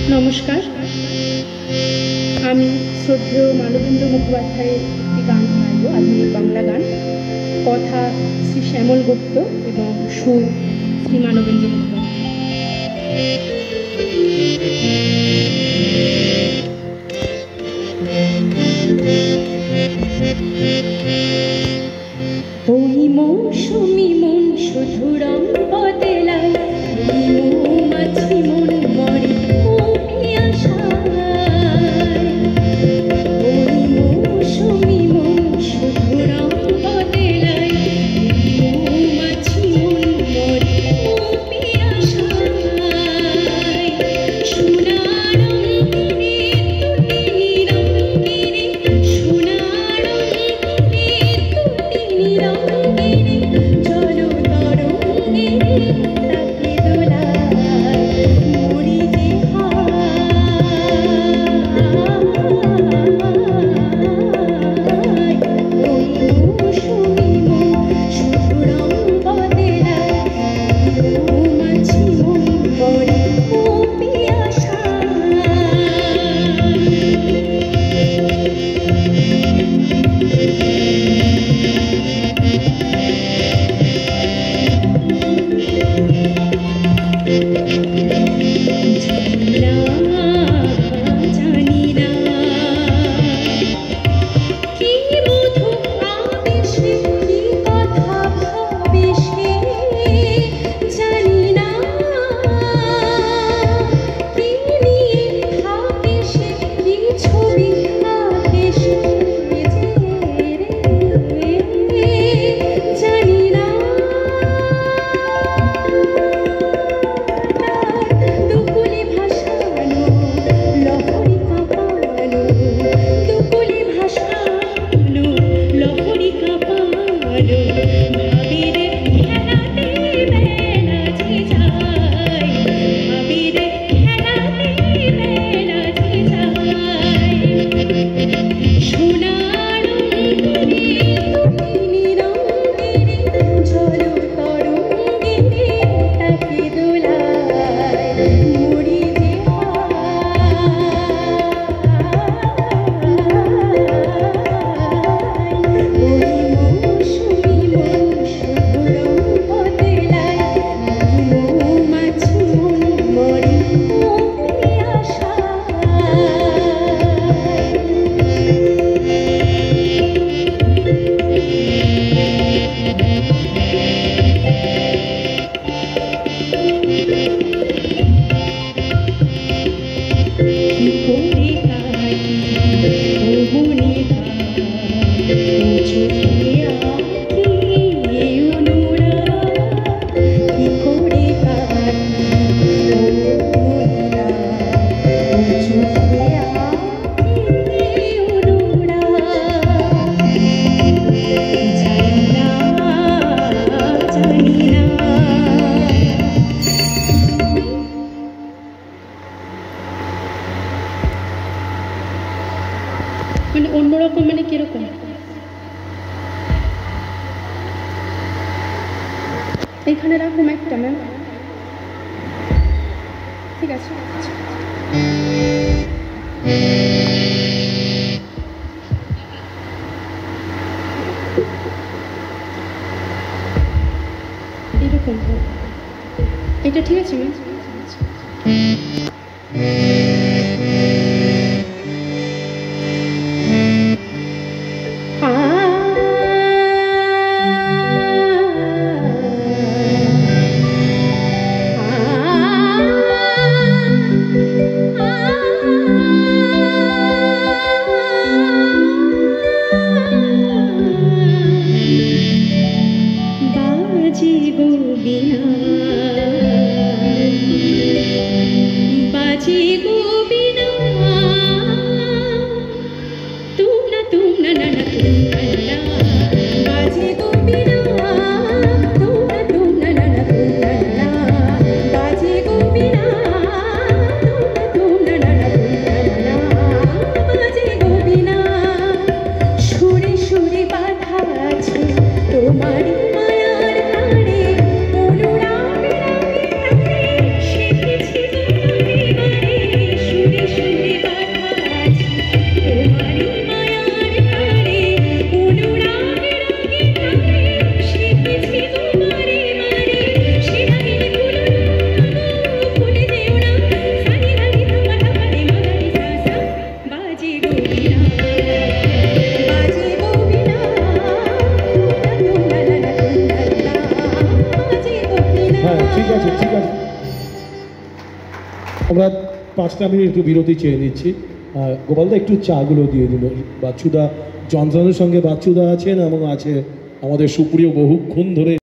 नमस्कार आमी श्रद्धेय मानवेंद्र मुखोपाध्यायेर एकटी गान गाइब आधुनिक बांगला गान कथा श्री श्यामल गुप्त एवं सुर श्री मानवेंद्र मुखोपाध्याय। ओई मौसुमी मन शुधु रंग बदलाय मौमाছি मन मरे অন্যরকম মানে কিরকম এইখানে রাখুন একটা ম্যাম ঠিক আছে এরকম এটা ঠিক আছে ম্যাম ঠিক আছে, ঠিক আছে, আমরা 5টা মিনিট একটু বিরতি চেয়ে নিচ্ছি। গোপালদা একটু চাগুলো দিয়ে দিল। বাচ্চুদা, জনসনের সঙ্গে বাচ্চুদা আছেন এবং আছে আমাদের সুপ্রিয় বহুক্ষণ ধরে